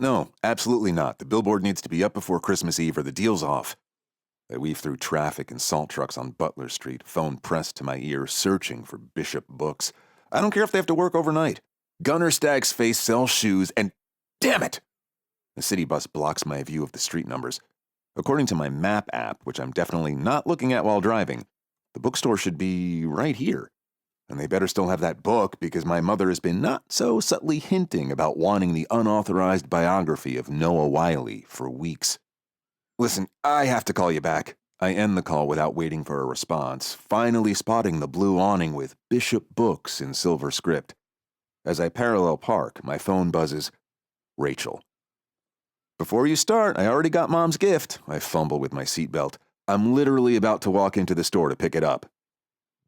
No, absolutely not. The billboard needs to be up before Christmas Eve or the deal's off. I weave through traffic and salt trucks on Butler Street, phone pressed to my ear, searching for Bishop books. I don't care if they have to work overnight. Gunner Stagg's face sells shoes, and damn it! The city bus blocks my view of the street numbers. According to my map app, which I'm definitely not looking at while driving, the bookstore should be right here. And they better still have that book because my mother has been not so subtly hinting about wanting the unauthorized biography of Noah Wiley for weeks. Listen, I have to call you back. I end the call without waiting for a response, finally spotting the blue awning with Bishop Books in silver script. As I parallel park, my phone buzzes, Rachel. Before you start, I already got Mom's gift. I fumble with my seatbelt. I'm literally about to walk into the store to pick it up.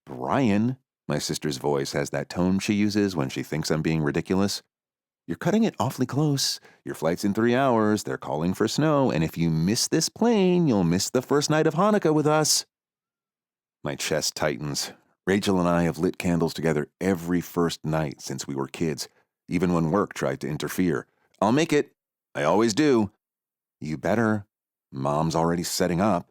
Brian, my sister's voice has that tone she uses when she thinks I'm being ridiculous. You're cutting it awfully close. Your flight's in 3 hours, they're calling for snow, and if you miss this plane, you'll miss the first night of Hanukkah with us. My chest tightens. Rachel and I have lit candles together every first night since we were kids, even when work tried to interfere. I'll make it. I always do. You better. Mom's already setting up.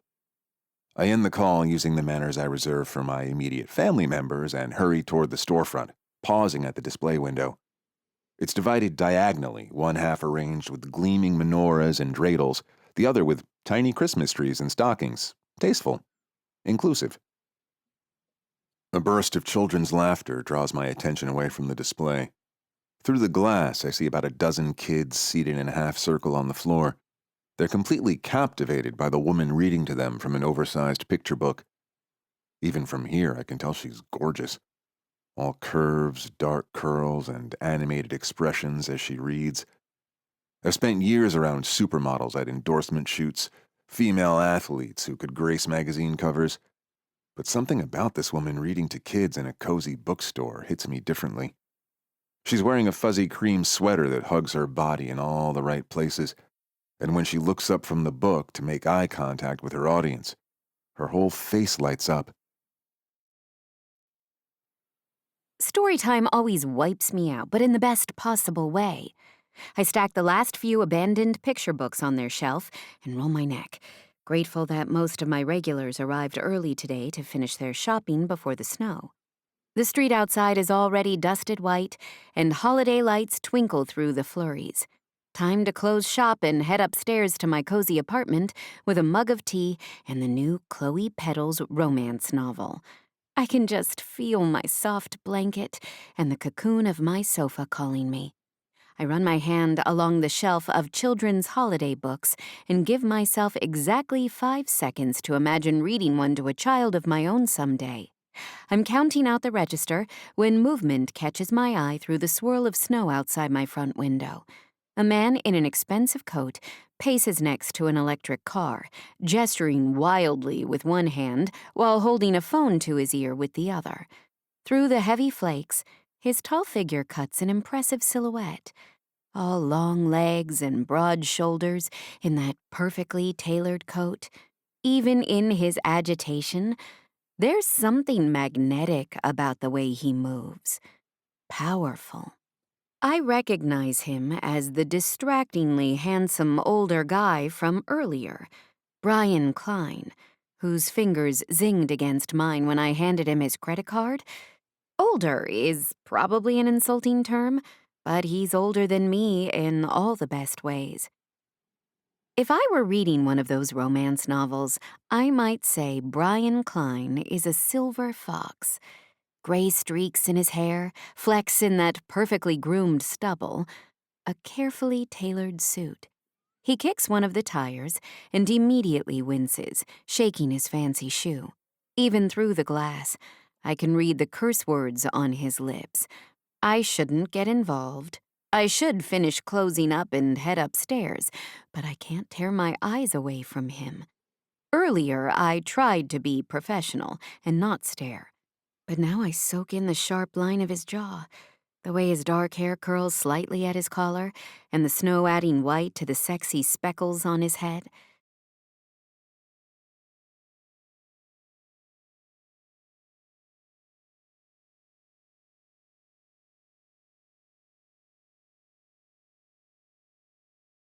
I end the call using the manners I reserve for my immediate family members and hurry toward the storefront, pausing at the display window. It's divided diagonally, one half arranged with gleaming menorahs and dreidels, the other with tiny Christmas trees and stockings. Tasteful. Inclusive. A burst of children's laughter draws my attention away from the display. Through the glass, I see about a dozen kids seated in a half circle on the floor. They're completely captivated by the woman reading to them from an oversized picture book. Even from here, I can tell she's gorgeous. All curves, dark curls, and animated expressions as she reads. I've spent years around supermodels at endorsement shoots, female athletes who could grace magazine covers. But something about this woman reading to kids in a cozy bookstore hits me differently. She's wearing a fuzzy cream sweater that hugs her body in all the right places, and when she looks up from the book to make eye contact with her audience, her whole face lights up. Storytime always wipes me out, but in the best possible way. I stack the last few abandoned picture books on their shelf and roll my neck, grateful that most of my regulars arrived early today to finish their shopping before the snow. The street outside is already dusted white, and holiday lights twinkle through the flurries. Time to close shop and head upstairs to my cozy apartment with a mug of tea and the new Chloe Petal's romance novel. I can just feel my soft blanket and the cocoon of my sofa calling me. I run my hand along the shelf of children's holiday books and give myself exactly 5 seconds to imagine reading one to a child of my own someday. I'm counting out the register when movement catches my eye through the swirl of snow outside my front window. A man in an expensive coat paces next to an electric car, gesturing wildly with one hand while holding a phone to his ear with the other. Through the heavy flakes, his tall figure cuts an impressive silhouette. All long legs and broad shoulders in that perfectly tailored coat. Even in his agitation, there's something magnetic about the way he moves. Powerful. I recognize him as the distractingly handsome older guy from earlier, Brian Klein, whose fingers zinged against mine when I handed him his credit card. Older is probably an insulting term, but he's older than me in all the best ways. If I were reading one of those romance novels, I might say Brian Klein is a silver fox. Gray streaks in his hair, flecks in that perfectly groomed stubble, a carefully tailored suit. He kicks one of the tires and immediately winces, shaking his fancy shoe. Even through the glass, I can read the curse words on his lips. I shouldn't get involved. I should finish closing up and head upstairs, but I can't tear my eyes away from him. Earlier, I tried to be professional and not stare. But now I soak in the sharp line of his jaw, the way his dark hair curls slightly at his collar, and the snow adding white to the sexy speckles on his head.